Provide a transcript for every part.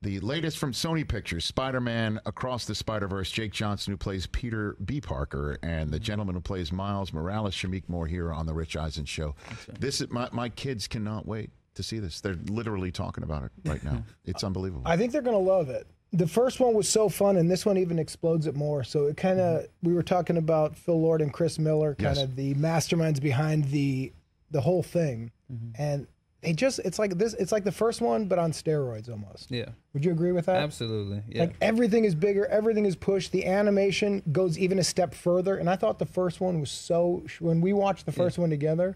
The latest from Sony Pictures, Spider-Man Across the Spider-Verse, Jake Johnson, who plays Peter B. Parker, and the gentleman who plays Miles Morales, Shameik Moore, here on the Rich Eisen Show. This is my kids cannot wait to see this. They're literally talking about it right now. It's unbelievable. I think they're going to love it. The first one was so fun, and this one even explodes it more. So it kind of, we were talking about Phil Lord and Chris Miller, kind of the masterminds behind the whole thing. And they just, it's like the first one, but on steroids almost. Yeah. Would you agree with that? Absolutely. Yeah. Like everything is bigger, everything is pushed. The animation goes even a step further. And I thought the first one was so, when we watched the first one together,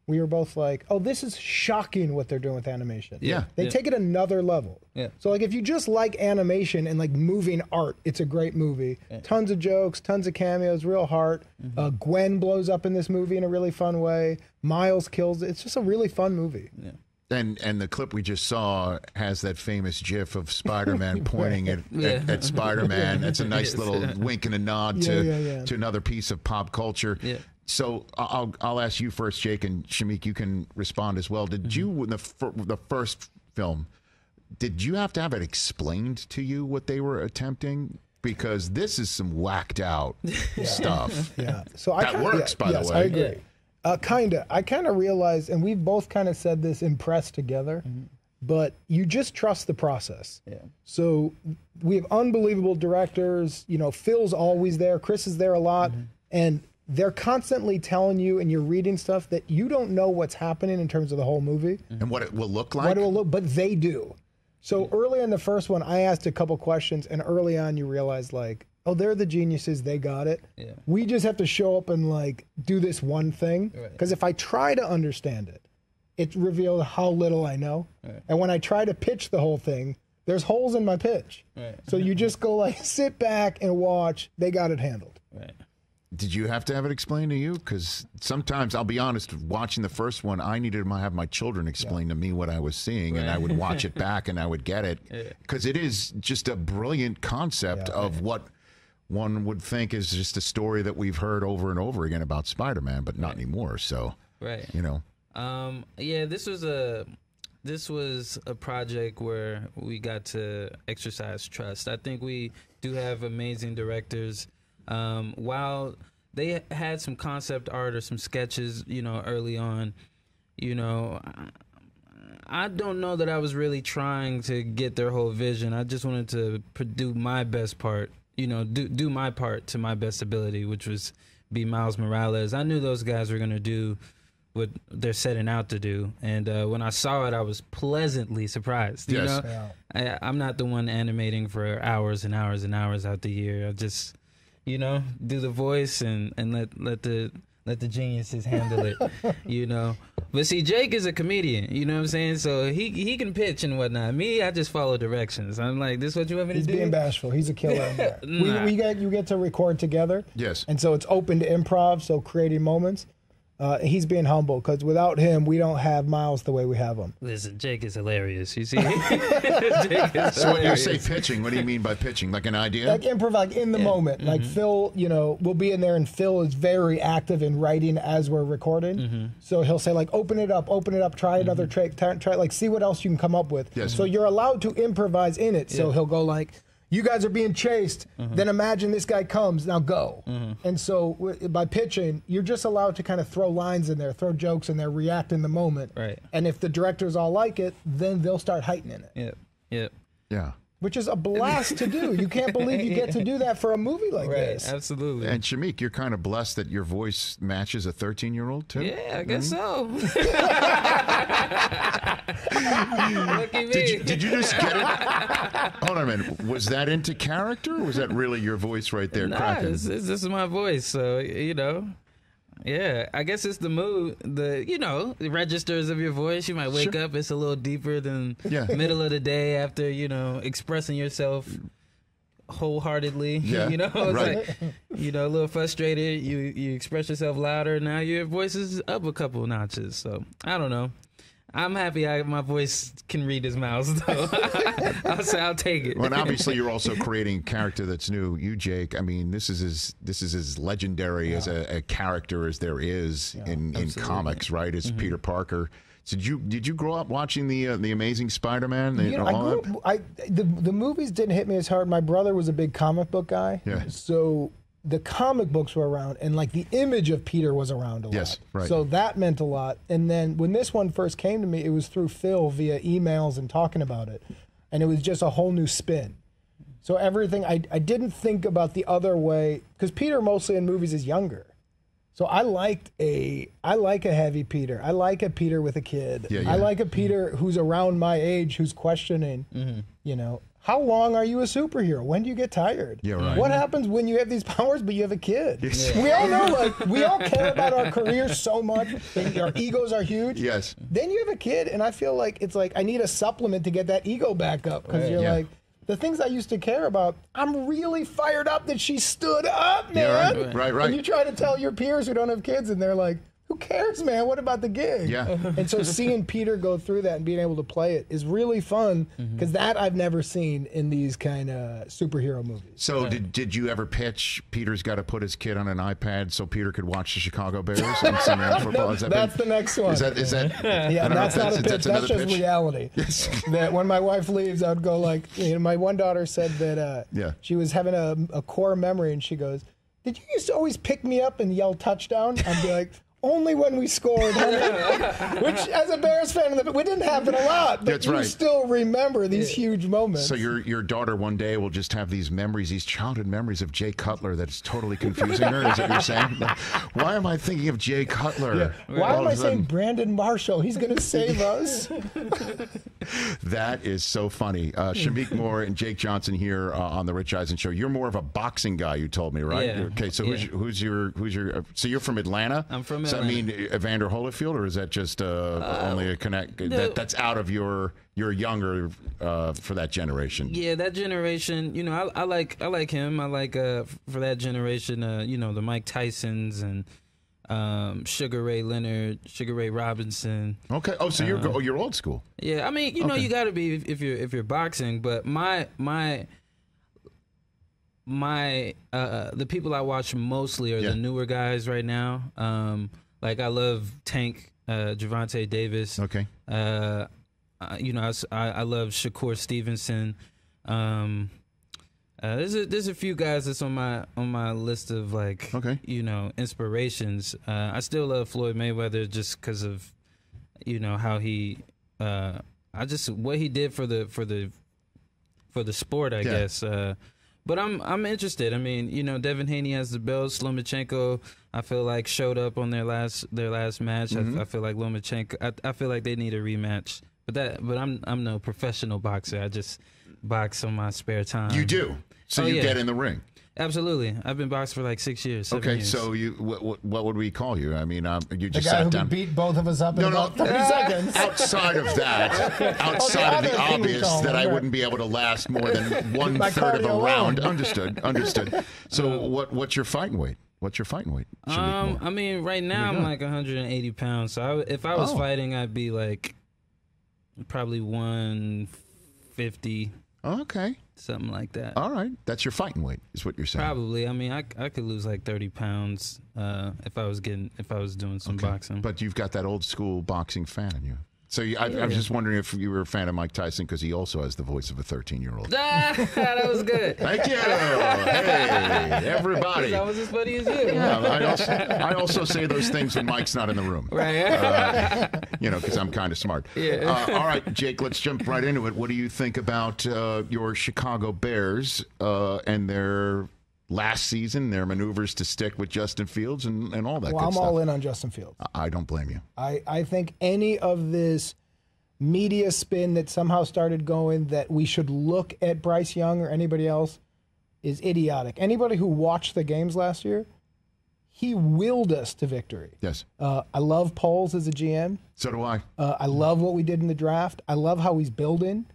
we were both like, oh, this is shocking what they're doing with animation. Yeah. They take it another level. Yeah. So like if you just like animation and like moving art, it's a great movie. Tons of jokes, tons of cameos, real heart. Gwen blows up in this movie in a really fun way. Miles kills it. It's just a really fun movie. Yeah. And the clip we just saw has that famous GIF of Spider-Man pointing at Spider-Man. That's a nice little wink and a nod to another piece of pop culture. Yeah. So I'll ask you first, Jake, and Shameik, you can respond as well. Did you, in the first film, did you have to have it explained to you what they were attempting? Because this is some whacked out stuff. Yeah. So that works, by the way. I agree. I kind of realized, and we've both kind of said this in press together, but you just trust the process. Yeah. So we have unbelievable directors. You know, Phil's always there. Chris is there a lot. And they're constantly telling you, and you're reading stuff that you don't know what's happening in terms of the whole movie. And what it will look like? What it will look, but they do. So early in the first one, I asked a couple questions, and early on you realize, like, oh, they're the geniuses, they got it. Yeah. We just have to show up and, like, do this one thing. Because if I try to understand it, it reveals how little I know. And when I try to pitch the whole thing, there's holes in my pitch. So you just go, like, sit back and watch. They got it handled. Did you have to have it explained to you? Because sometimes, I'll be honest, watching the first one, I needed to have my children explain to me what I was seeing, and I would watch it back and I would get it. Because it is just a brilliant concept of what one would think is just a story that we've heard over and over again about Spider-Man, but not anymore. So, you know. Yeah, this was a project where we got to exercise trust. I think we do have amazing directors. While they had some concept art or some sketches, you know, early on, you know, I don't know that I was really trying to get their whole vision. I just wanted to do my best part, you know, do my part to my best ability, which was be Miles Morales. I knew those guys were going to do what they're setting out to do. And when I saw it, I was pleasantly surprised. You know, I'm not the one animating for hours and hours and hours out the year. I just, you know, do the voice and let the geniuses handle it, you know. But see, Jake is a comedian, you know what I'm saying? So he can pitch and whatnot. Me, I just follow directions. I'm like, this is what you want me to do? He's being bashful. He's a killer in there. You get to record together. Yes. And so it's open to improv, so creating moments. He's being humble, because without him, we don't have Miles the way we have him. Listen, Jake is hilarious. You see? So when you say pitching, what do you mean by pitching? Like an idea? Like improv, like in the moment. Like Phil, you know, we'll be in there, and Phil is very active in writing as we're recording. So he'll say, like, open it up, try another trick, try like, see what else you can come up with. Yes. So you're allowed to improvise in it. So he'll go like, you guys are being chased, then imagine this guy comes, now go. And so by pitching, you're just allowed to kind of throw lines in there, throw jokes in there, react in the moment. And if the directors all like it, then they'll start heightening it. Yeah. Which is a blast to do. You can't believe you get to do that for a movie like this. Absolutely. And Shameik, you're kind of blessed that your voice matches a 13-year-old too. Yeah, I guess so. Lucky me. Did you just get it? Hold on a minute. Was that into character, or was that really your voice right there cracking? This is my voice, so, you know. Yeah, I guess it's the mood, you know, the registers of your voice. You might wake up, it's a little deeper than middle of the day after, you know, expressing yourself wholeheartedly. You know, it's like, you know, a little frustrated. You express yourself louder. Now your voice is up a couple notches. So I don't know. I'm happy my voice can read his mouth, though. I'll take it. Well, and obviously you're also creating a character that's new. You, Jake, I mean, this is as legendary as a character as there is in comics, right? As Peter Parker. So did you grow up watching the Amazing Spider-Man? The movies didn't hit me as hard. My brother was a big comic book guy. Yeah. So the comic books were around, and like the image of Peter was around a lot. Yes, right. So that meant a lot. And then when this one first came to me, it was through Phil via emails and talking about it, and it was just a whole new spin. So everything I didn't think about the other way, because Peter mostly in movies is younger. So I like a heavy Peter. I like a Peter with a kid. Yeah, yeah. I like a Peter who's around my age, who's questioning, you know, how long are you a superhero? When do you get tired? Yeah, right. What happens when you have these powers but you have a kid? Yeah. We all know, like, we all care about our careers so much, and our egos are huge. Yes. Then you have a kid, and I feel like it's like I need a supplement to get that ego back up, because you're like, the things I used to care about, I'm really fired up that she stood up, man. Yeah, right. And you try to tell your peers who don't have kids, and they're like, who cares, man? What about the gig? Yeah. And so seeing Peter go through that and being able to play it is really fun, because that I've never seen in these kind of superhero movies. So did you ever pitch Peter's got to put his kid on an iPad so Peter could watch the Chicago Bears and see football? No, that's the next one. Is that yeah, that's not a pitch. That's just reality. Yes. That when my wife leaves, I'd go like, you know, my one daughter said that she was having a core memory, and she goes, "Did you used to always pick me up and yell touchdown?" I'd be like, only when we scored, which as a Bears fan, we didn't happen a lot, but That's right. you still remember these huge moments. So your daughter one day will just have these memories, these childhood memories of Jay Cutler that's totally confusing her, is what you're saying? Like, why am I thinking of Jay Cutler? Yeah. Why am I saying Brandon Marshall? He's going to save us. That is so funny. Shameik Moore and Jake Johnson here on the Rich Eisen Show. You're more of a boxing guy, you told me, right? Yeah. Okay, so who's your so you're from Atlanta? I'm from Atlanta. Does that mean Evander Holyfield, or is that just only a connect? No. That's out of your younger for that generation. Yeah, that generation. You know, I like him. I like for that generation. You know, the Mike Tysons and Sugar Ray Leonard, Sugar Ray Robinson. Okay. Oh, so you're old school. Yeah, I mean, you know, you got to be if you're boxing. But the people I watch mostly are the newer guys right now. Like I love Tank, Gervonta Davis. Okay. You know, I love Shakur Stevenson. There's a few guys that's on my list of like you know, inspirations. I still love Floyd Mayweather just because of, you know, how he what he did for the sport, I guess. But I'm interested. I mean, you know, Devin Haney has the belt. Lomachenko, I feel like, showed up on their last match. I feel like Lomachenko. I feel like they need a rematch. But I'm no professional boxer. I just box on my spare time. You do. So you get in the ring. Absolutely. I've been boxing for like 6 years. 7 years. So what would we call you? I mean, you just the guy sat who down. Could beat both of us up in about 30 seconds. Outside of that, outside of the obvious that I wouldn't be able to last more than 1/3 of a round. Understood. So what's your fighting weight? What's your fighting weight? I mean, right now I'm like 180 pounds. So if I was fighting, I'd be like probably 150. Okay. Something like that. All right. That's your fighting weight, is what you're saying. Probably. I mean, I could lose like 30 pounds if I was doing some boxing. But you've got that old school boxing fan in you. So I was just wondering if you were a fan of Mike Tyson, because he also has the voice of a 13-year-old. That was good. Thank you. Hey, everybody. That was as funny as you. Yeah, I also say those things when Mike's not in the room. Right. You know, because I'm kind of smart. Yeah. All right, Jake, let's jump right into it. What do you think about your Chicago Bears and their last season, their maneuvers to stick with Justin Fields and all that good stuff? I'm all in on Justin Fields. I don't blame you. I think any of this media spin that somehow started going that we should look at Bryce Young or anybody else is idiotic. Anybody who watched the games last year, he willed us to victory. Yes. I love Poles as a GM. So do I. I love what we did in the draft. I love how he's building.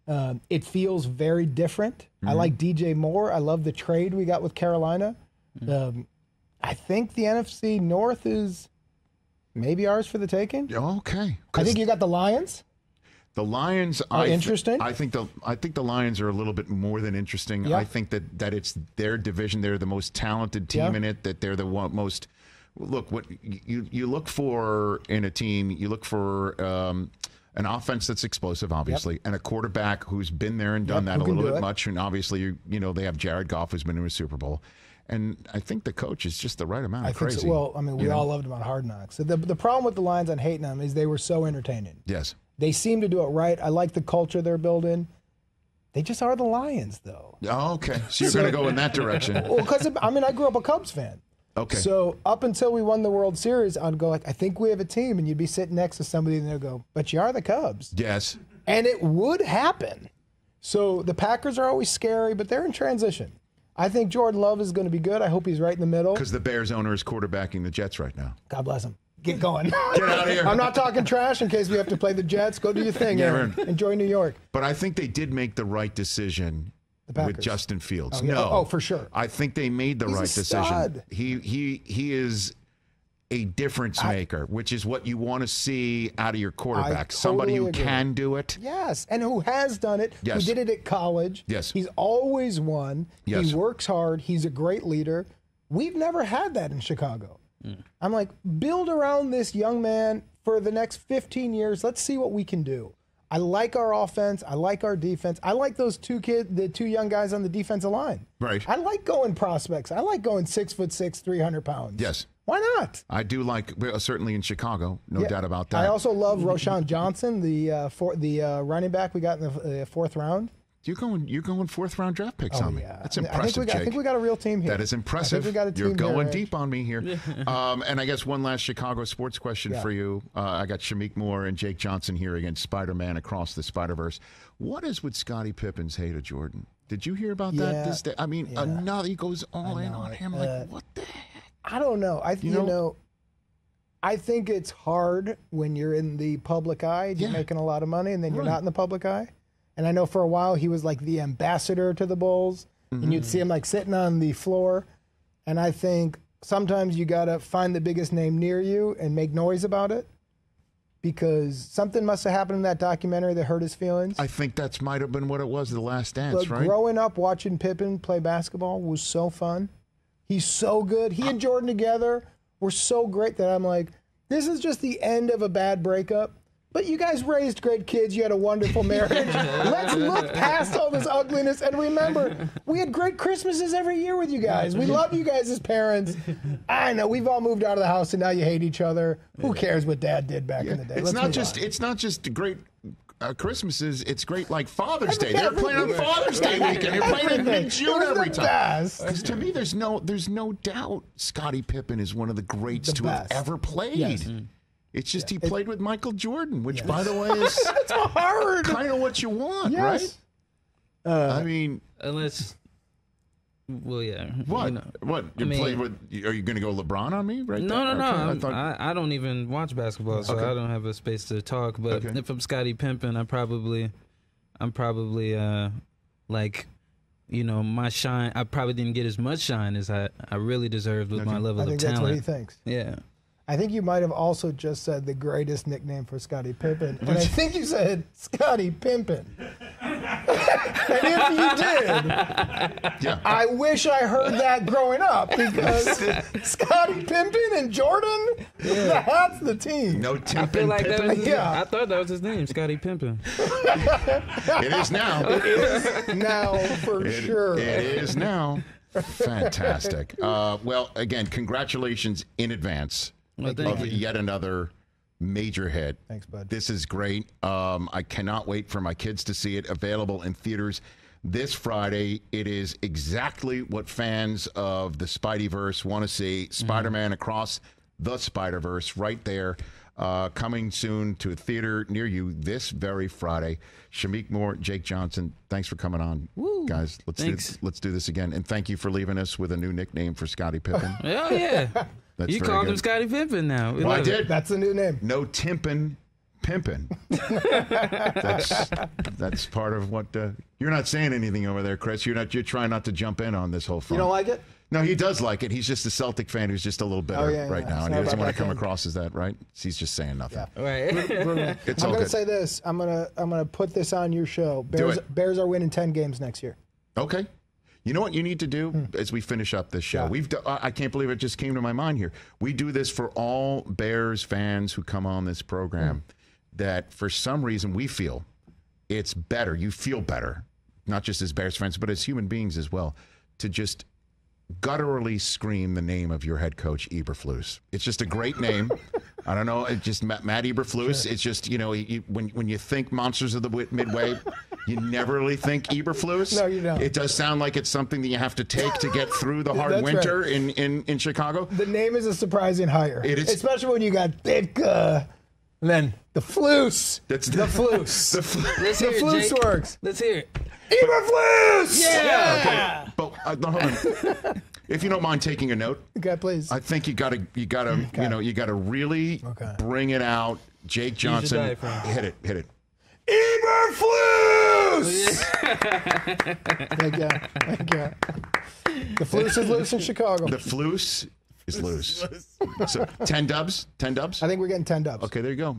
It feels very different. I like DJ Moore. I love the trade we got with Carolina. I think the NFC North is maybe ours for the taking. Okay. I think you got the Lions. The Lions are interesting. I think the Lions are a little bit more than interesting. Yeah. I think that it's their division. They're the most talented team in it. That they're the most look, what you look for in a team, you look for an offense that's explosive, obviously, and a quarterback who's been there and done that a little bit much. And obviously, you know, they have Jared Goff, who's been in a Super Bowl. And I think the coach is just the right amount of crazy. So. Well, I mean, we all loved him on Hard Knocks. The problem with the Lions on hating them is they were so entertaining. Yes. They seem to do it right. I like the culture they're building. They just are the Lions, though. Oh, okay. So you're going to go in that direction. Well, because, I mean, I grew up a Cubs fan. Okay. So up until we won the World Series, I'd go like, I think we have a team, and you'd be sitting next to somebody, and they'd go, but you are the Cubs. Yes. And it would happen. So the Packers are always scary, but they're in transition. I think Jordan Love is going to be good. I hope he's right in the middle. Because the Bears owner is quarterbacking the Jets right now. God bless him. Get going. Get out of here. I'm not talking trash in case we have to play the Jets. Go do your thing, Aaron. Enjoy New York. But I think they did make the right decision with Justin Fields. Oh, yeah. No. Oh, for sure. I think they made the right decision. Stud. He is a difference maker, which is what you want to see out of your quarterback. Somebody who can do it. Yes, and who has done it. Yes. Who did it at college. Yes. He's always won. Yes. He works hard. He's a great leader. We've never had that in Chicago. I'm like, build around this young man for the next 15 years. Let's see what we can do. I like our offense. I like our defense. I like those the two young guys on the defensive line. Right. I like going prospects. I like going 6'6", 300 pounds. Yes. Why not? I do like, certainly in Chicago, no doubt about that. I also love Roshan Johnson, the running back we got in the fourth round. You're going fourth round draft picks on me. Yeah. That's impressive, Jake. I think we got a real team here. That is impressive. I think we got a team. You're going here, deep on me here. And I guess one last Chicago sports question for you. I got Shameik Moore and Jake Johnson here against Spider-Man across the Spider-Verse. What is with Scottie Pippen's hate of Jordan? Did you hear about that this day? I mean, another, he goes all in on him. Like, what the heck? I don't know. I think it's hard when you're in the public eye, you're making a lot of money, and then you're not in the public eye. And I know for a while he was like the ambassador to the Bulls, and you'd see him like sitting on the floor. And I think sometimes you got to find the biggest name near you and make noise about it, because something must have happened in that documentary that hurt his feelings. I think that might have been what it was, The Last Dance, but right? Growing up watching Pippen play basketball was so fun. He's so good. He and Jordan together were so great that I'm like, this is just the end of a bad breakup. But you guys raised great kids. You had a wonderful marriage. Let's look past all this ugliness and remember, we had great Christmases every year with you guys. We love you guys as parents. I know we've all moved out of the house and now you hate each other. Who cares what Dad did back in the day? It's not just great Christmases. It's great like Father's Day. They're playing on Father's Day weekend. You're playing in June every time. Because to me, there's no doubt Scottie Pippen is one of the greats to have ever played. Yes. It's just he played with Michael Jordan, which, by the way, is it's hard. Kind of what you want, right? I mean, unless, well, yeah. What? You know, what? You played with? Are you going to go LeBron on me? Right? No. I don't even watch basketball, so I don't have a space to talk. But if I'm Scottie Pippen, I'm probably like, you know, my shine. I probably didn't get as much shine as I really deserved with my level of talent. I think that's what he thinks. Yeah. I think you might have also just said the greatest nickname for Scottie Pippen. And I think you said Scottie Pimpin'. And if you did, I wish I heard that growing up, because Scottie Pimpin and Jordan, that's the team. No Pimpin. I feel like that was I thought that was his name, Scottie Pimpin. It is now. It is now for sure. It is now. Fantastic. Well, again, congratulations in advance. Of yet another major hit. Thanks, bud. This is great. I cannot wait for my kids to see it. Available in theaters this Friday. It is exactly what fans of the Spidey-Verse want to see. Spider-Man across the Spider-Verse right there. Coming soon to a theater near you this very Friday. Shameik Moore, Jake Johnson, thanks for coming on. Woo. Guys. Let's do this again. And thank you for leaving us with a new nickname for Scottie Pippen. Oh, yeah. You called him Scottie Pippen now. Well, I did. That's the new name. No Timpin, Pimpin. That's part of what. You're not saying anything over there, Chris. You're trying not to jump in on this whole fun. You don't like it? No, he does like it. He's just a Celtic fan who's just a little bitter right now, and he doesn't want to come across as that, right? He's just saying nothing. Yeah. Right. It's I'm all gonna good. say this. I'm gonna put this on your show. Bears are winning 10 games next year. Okay. You know what you need to do as we finish up this show? I can't believe it just came to my mind here. We do this for all Bears fans who come on this program that for some reason we feel it's better. You feel better, not just as Bears fans, but as human beings as well, to just gutturally scream the name of your head coach, Eberflus. It's just a great name. I don't know. It's just Matt Eberflus. Sure. It's just, you know, when you think Monsters of the Midway, you never really think Eberflus. No, you don't. It does sound like it's something that you have to take to get through the hard winter in Chicago. The name is a surprising hire. It is. Especially when you got Ditka. And then the Flus. That's the Flus. Let's hear the it, Flus Jake. works. Let's hear it. Eberflus! Yeah. Okay. But hold on. If you don't mind taking a note, okay, please. I think you gotta, you gotta really bring it out. Jake Johnson, hit it. Eberflus! Thank you. The Flus is loose in Chicago. The Flus is loose. So 10 dubs. I think we're getting 10 dubs. Okay, there you go.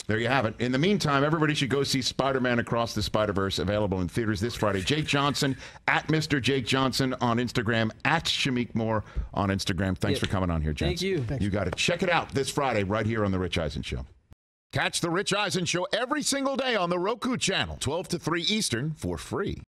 There you have it. In the meantime, everybody should go see Spider-Man Across the Spider-Verse, available in theaters this Friday. Jake Johnson, at Mr. Jake Johnson on Instagram, at Shameik Moore on Instagram. Thanks for coming on here, Johnson. Thank you. You got it. Check it out this Friday right here on The Rich Eisen Show. Catch The Rich Eisen Show every single day on the Roku channel, 12 to 3 Eastern, for free.